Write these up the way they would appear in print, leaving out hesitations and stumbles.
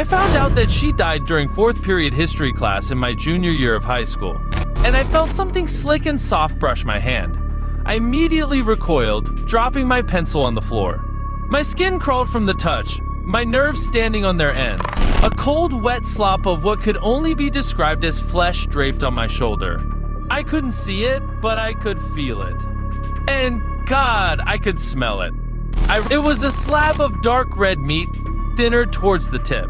I found out that she died during fourth period history class in my junior year of high school, and I felt something slick and soft brush my hand. I immediately recoiled, dropping my pencil on the floor. My skin crawled from the touch, my nerves standing on their ends. A cold, wet slop of what could only be described as flesh draped on my shoulder. I couldn't see it, but I could feel it. And God, I could smell it. It was a slab of dark red meat, thinner towards the tip.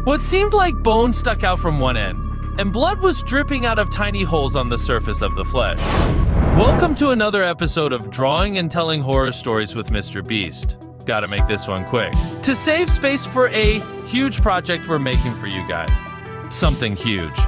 What seemed like bone stuck out from one end, and blood was dripping out of tiny holes on the surface of the flesh. Welcome to another episode of Drawing and Telling Horror Stories with Mr. Beast. Gotta make this one quick, to save space for a huge project we're making for you guys. Something huge.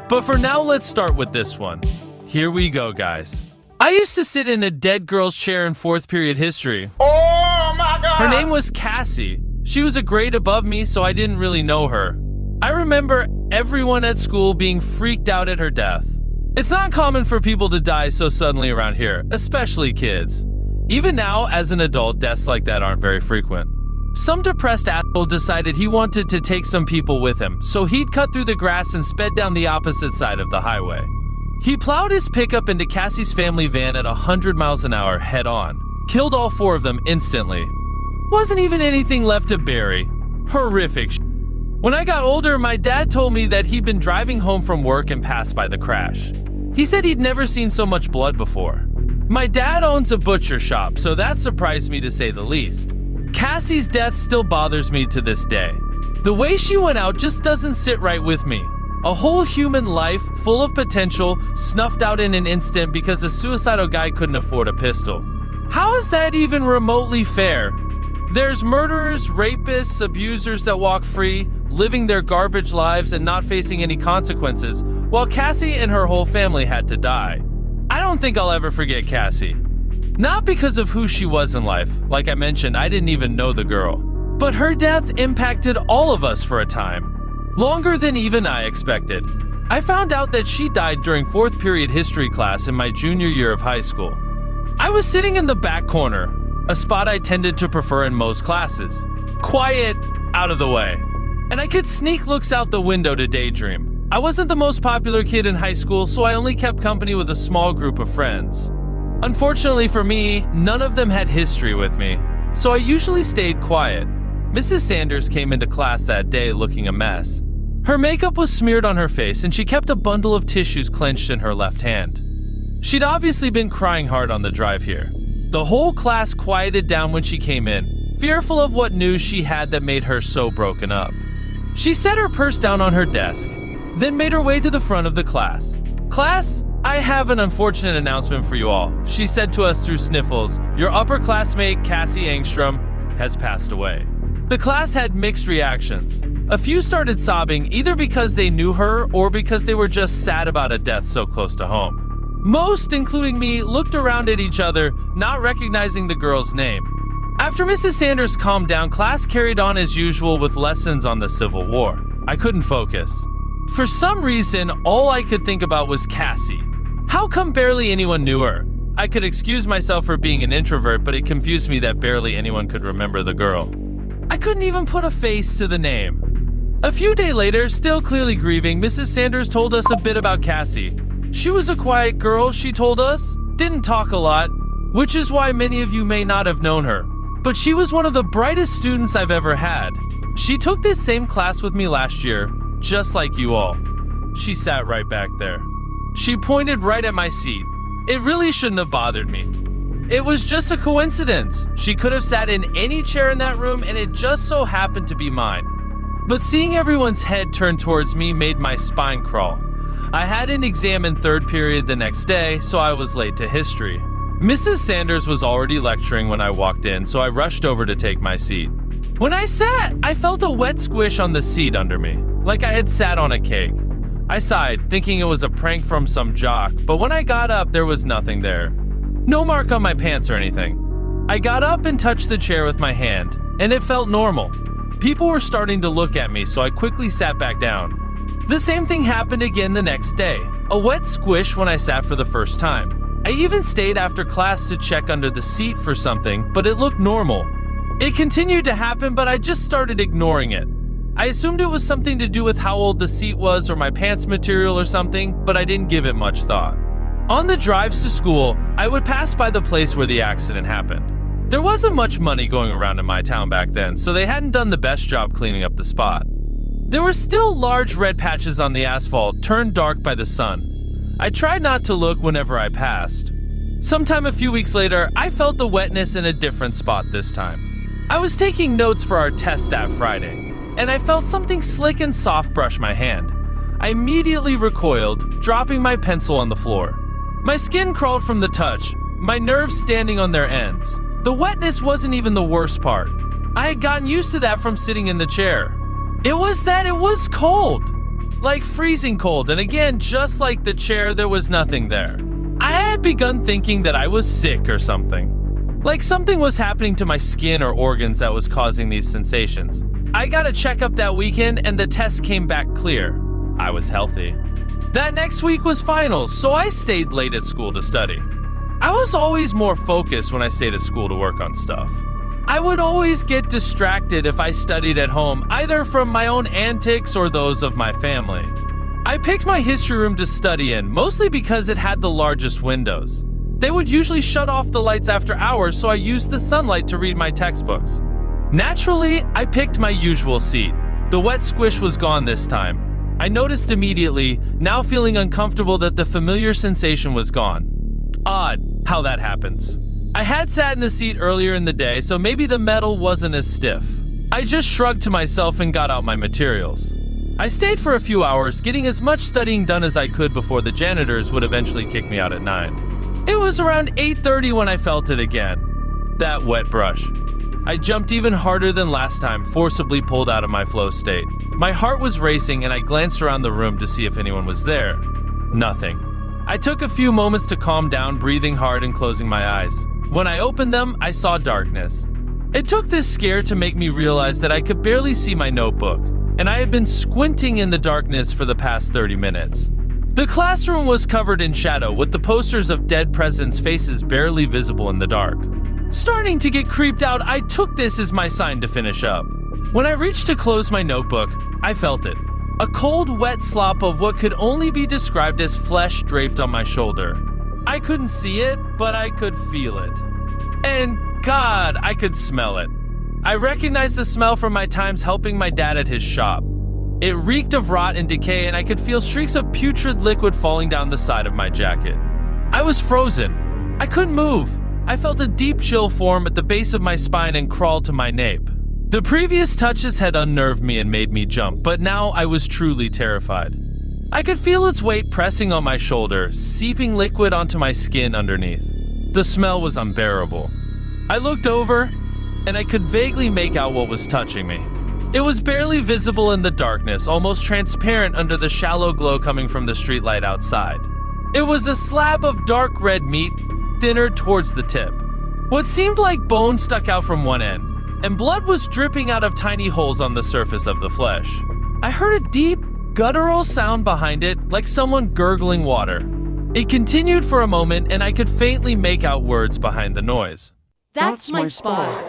But for now, let's start with this one. Here we go, guys. I used to sit in a dead girl's chair in fourth period history. Oh my God! Her name was Cassie. She was a grade above me, so I didn't really know her. I remember everyone at school being freaked out at her death. It's not common for people to die so suddenly around here, especially kids. Even now, as an adult, deaths like that aren't very frequent. Some depressed asshole decided he wanted to take some people with him, so he'd cut through the grass and sped down the opposite side of the highway. He plowed his pickup into Cassie's family van at 100 miles an hour head-on, killed all four of them instantly. Wasn't even anything left to bury. Horrific shit. When I got older, my dad told me that he'd been driving home from work and passed by the crash. He said he'd never seen so much blood before. My dad owns a butcher shop, so that surprised me to say the least. Cassie's death still bothers me to this day. The way she went out just doesn't sit right with me. A whole human life, full of potential, snuffed out in an instant because a suicidal guy couldn't afford a pistol. How is that even remotely fair? There's murderers, rapists, abusers that walk free, living their garbage lives and not facing any consequences, while Cassie and her whole family had to die. I don't think I'll ever forget Cassie. Not because of who she was in life. Like I mentioned, I didn't even know the girl. But her death impacted all of us for a time. Longer than even I expected. I found out that she died during fourth period history class in my junior year of high school. I was sitting in the back corner, a spot I tended to prefer in most classes. Quiet, out of the way. And I could sneak looks out the window to daydream. I wasn't the most popular kid in high school, so I only kept company with a small group of friends. Unfortunately for me, none of them had history with me, so I usually stayed quiet. Mrs. Sanders came into class that day looking a mess. Her makeup was smeared on her face, and she kept a bundle of tissues clenched in her left hand. She'd obviously been crying hard on the drive here. The whole class quieted down when she came in, fearful of what news she had that made her so broken up. She set her purse down on her desk, then made her way to the front of the class. "Class, I have an unfortunate announcement for you all," she said to us through sniffles. "Your upperclassmate, Cassie Angstrom, has passed away." The class had mixed reactions. A few started sobbing, either because they knew her or because they were just sad about a death so close to home. Most, including me, looked around at each other, not recognizing the girl's name. After Mrs. Sanders calmed down, class carried on as usual with lessons on the Civil War. I couldn't focus. For some reason, all I could think about was Cassie. How come barely anyone knew her? I could excuse myself for being an introvert, but it confused me that barely anyone could remember the girl. I couldn't even put a face to the name. A few days later, still clearly grieving, Mrs. Sanders told us a bit about Cassie. She was a quiet girl, she told us, didn't talk a lot, which is why many of you may not have known her. But she was one of the brightest students I've ever had. She took this same class with me last year, just like you all. She sat right back there. She pointed right at my seat. It really shouldn't have bothered me. It was just a coincidence. She could have sat in any chair in that room, and it just so happened to be mine. But seeing everyone's head turn towards me made my spine crawl. I had an exam in third period the next day, so I was late to history. Mrs. Sanders was already lecturing when I walked in, so I rushed over to take my seat. When I sat, I felt a wet squish on the seat under me, like I had sat on a cake. I sighed, thinking it was a prank from some jock, but when I got up, there was nothing there. No mark on my pants or anything. I got up and touched the chair with my hand, and it felt normal. People were starting to look at me, so I quickly sat back down. The same thing happened again the next day. A wet squish when I sat for the first time. I even stayed after class to check under the seat for something, but it looked normal. It continued to happen, but I just started ignoring it. I assumed it was something to do with how old the seat was or my pants material or something, but I didn't give it much thought. On the drives to school, I would pass by the place where the accident happened. There wasn't much money going around in my town back then, so they hadn't done the best job cleaning up the spot. There were still large red patches on the asphalt, turned dark by the sun. I tried not to look whenever I passed. Sometime a few weeks later, I felt the wetness in a different spot this time. I was taking notes for our test that Friday, and I felt something slick and soft brush my hand. I immediately recoiled, dropping my pencil on the floor. My skin crawled from the touch, my nerves standing on their ends. The wetness wasn't even the worst part. I had gotten used to that from sitting in the chair. It was cold. Like freezing cold, and again, just like the chair, there was nothing there. I had begun thinking that I was sick or something. Like something was happening to my skin or organs that was causing these sensations. I got a checkup that weekend and the test came back clear. I was healthy. That next week was finals, so I stayed late at school to study. I was always more focused when I stayed at school to work on stuff. I would always get distracted if I studied at home, either from my own antics or those of my family. I picked my history room to study in, mostly because it had the largest windows. They would usually shut off the lights after hours, so I used the sunlight to read my textbooks. Naturally, I picked my usual seat. The wet squish was gone this time. I noticed immediately, now feeling uncomfortable, that the familiar sensation was gone. Odd how that happens. I had sat in the seat earlier in the day, so maybe the metal wasn't as stiff. I just shrugged to myself and got out my materials. I stayed for a few hours, getting as much studying done as I could before the janitors would eventually kick me out at 9. It was around 8:30 when I felt it again. That wet brush. I jumped even harder than last time, forcibly pulled out of my flow state. My heart was racing and I glanced around the room to see if anyone was there. Nothing. I took a few moments to calm down, breathing hard and closing my eyes. When I opened them, I saw darkness. It took this scare to make me realize that I could barely see my notebook, and I had been squinting in the darkness for the past 30 minutes. The classroom was covered in shadow, with the posters of dead presidents' faces barely visible in the dark. Starting to get creeped out, I took this as my sign to finish up. When I reached to close my notebook, I felt it. A cold, wet slop of what could only be described as flesh draped on my shoulder. I couldn't see it, but I could feel it. And God, I could smell it. I recognized the smell from my times helping my dad at his shop. It reeked of rot and decay, and I could feel streaks of putrid liquid falling down the side of my jacket. I was frozen. I couldn't move. I felt a deep chill form at the base of my spine and crawl to my nape. The previous touches had unnerved me and made me jump, but now I was truly terrified. I could feel its weight pressing on my shoulder, seeping liquid onto my skin underneath. The smell was unbearable. I looked over, and I could vaguely make out what was touching me. It was barely visible in the darkness, almost transparent under the shallow glow coming from the streetlight outside. It was a slab of dark red meat, thinner towards the tip. What seemed like bone stuck out from one end, and blood was dripping out of tiny holes on the surface of the flesh. I heard a deep, guttural sound behind it, like someone gurgling water. It continued for a moment, and I could faintly make out words behind the noise. That's my spot.